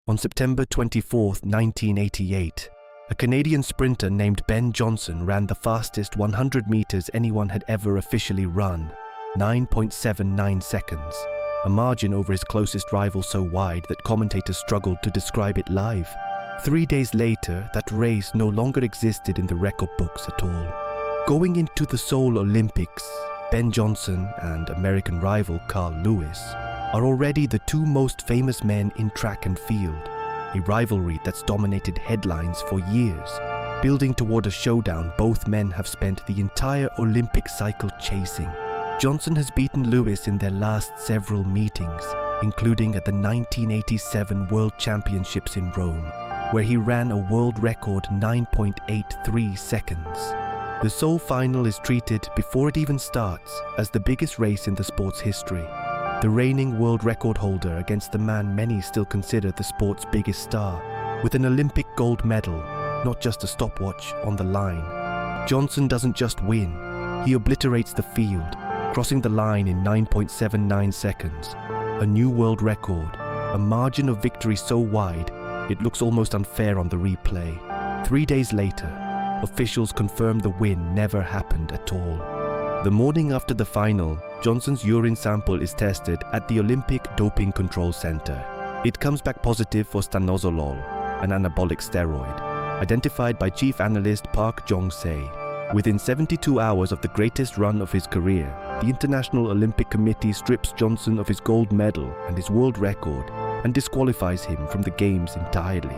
On September 24, 1988, a Canadian sprinter named Ben Johnson ran the fastest 100 meters anyone had ever officially run, 9.79 seconds, a margin over his closest rival so wide that commentators struggled to describe it live. 3 days later, that race no longer existed in the record books at all. Going into the Seoul Olympics, Ben Johnson and American rival Carl Lewis are already the two most famous men in track and field, a rivalry that's dominated headlines for years. Building toward a showdown both men have spent the entire Olympic cycle chasing. Johnson has beaten Lewis in their last several meetings, including at the 1987 World Championships in Rome, where he ran a world record 9.83 seconds. The Seoul final is treated, before it even starts, as the biggest race in the sport's history. The reigning world record holder against the man many still consider the sport's biggest star, with an Olympic gold medal, not just a stopwatch, on the line. Johnson doesn't just win, he obliterates the field, crossing the line in 9.79 seconds, a new world record, a margin of victory so wide it looks almost unfair on the replay. 3 days later, officials confirmed the win never happened at all. The morning after the final, Johnson's urine sample is tested at the Olympic Doping Control Center. It comes back positive for stanozolol, an anabolic steroid, identified by Chief Analyst Park Jong-se. Within 72 hours of the greatest run of his career, the International Olympic Committee strips Johnson of his gold medal and his world record and disqualifies him from the Games entirely.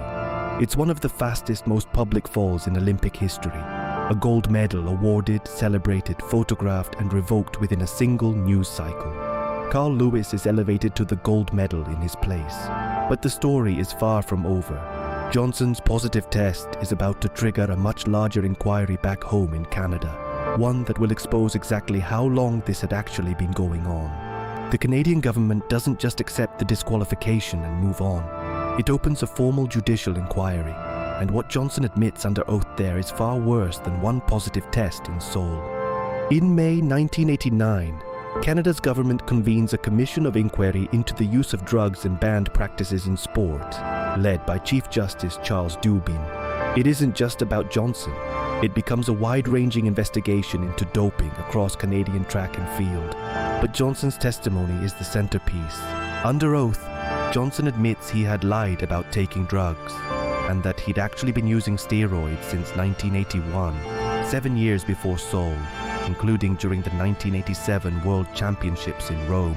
It's one of the fastest, most public falls in Olympic history. A gold medal awarded, celebrated, photographed, and revoked within a single news cycle. Carl Lewis is elevated to the gold medal in his place. But the story is far from over. Johnson's positive test is about to trigger a much larger inquiry back home in Canada, one that will expose exactly how long this had actually been going on. The Canadian government doesn't just accept the disqualification and move on. It opens a formal judicial inquiry, and what Johnson admits under oath there is far worse than one positive test in Seoul. In May 1989, Canada's government convenes a commission of inquiry into the use of drugs and banned practices in sport, led by Chief Justice Charles Dubin. It isn't just about Johnson. It becomes a wide-ranging investigation into doping across Canadian track and field. But Johnson's testimony is the centerpiece. Under oath, Johnson admits he had lied about taking drugs, and that he'd actually been using steroids since 1981, 7 years before Seoul, including during the 1987 World Championships in Rome,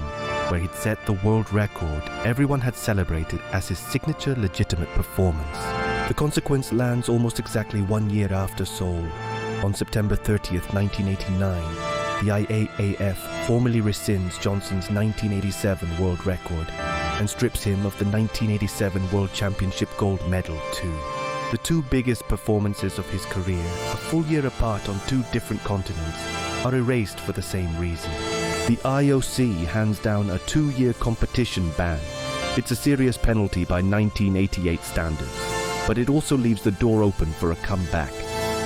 where he'd set the world record everyone had celebrated as his signature legitimate performance. The consequence lands almost exactly 1 year after Seoul. On September 30th, 1989, the IAAF formally rescinds Johnson's 1987 world record and strips him of the 1987 World Championship gold medal too. The two biggest performances of his career, a full year apart on two different continents, are erased for the same reason. The IOC hands down a 2-year competition ban. It's a serious penalty by 1988 standards, but it also leaves the door open for a comeback,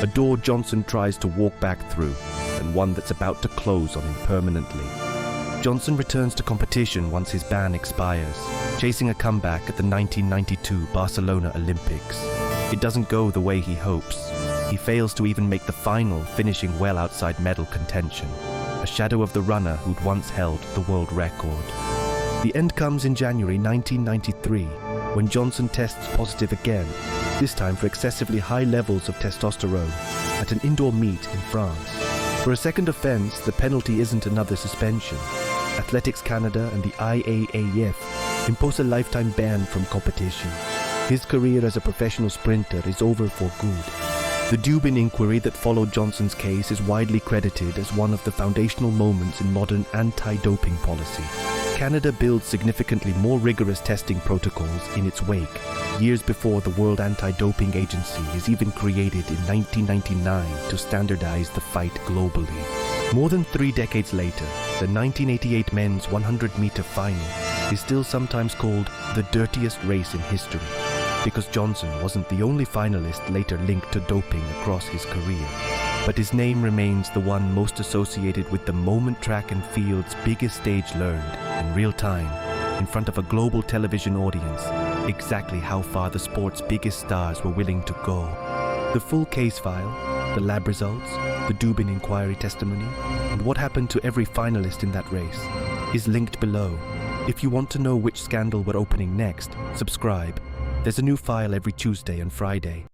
a door Johnson tries to walk back through, and one that's about to close on him permanently. Johnson returns to competition once his ban expires, chasing a comeback at the 1992 Barcelona Olympics. It doesn't go the way he hopes. He fails to even make the final, finishing well outside medal contention, a shadow of the runner who'd once held the world record. The end comes in January 1993, when Johnson tests positive again, this time for excessively high levels of testosterone, at an indoor meet in France. For a second offense, the penalty isn't another suspension. Athletics Canada and the IAAF impose a lifetime ban from competition. His career as a professional sprinter is over for good. The Dubin Inquiry that followed Johnson's case is widely credited as one of the foundational moments in modern anti-doping policy. Canada builds significantly more rigorous testing protocols in its wake, years before the World Anti-Doping Agency is even created in 1999 to standardize the fight globally. More than 3 decades later, the 1988 men's 100-meter final is still sometimes called the dirtiest race in history, because Johnson wasn't the only finalist later linked to doping across his career. But his name remains the one most associated with the moment track and field's biggest stage learned, in real time, in front of a global television audience, exactly how far the sport's biggest stars were willing to go. The full case file, the lab results, the Dubin Inquiry testimony, and what happened to every finalist in that race is linked below. If you want to know which scandal we're opening next, subscribe. There's a new file every Tuesday and Friday.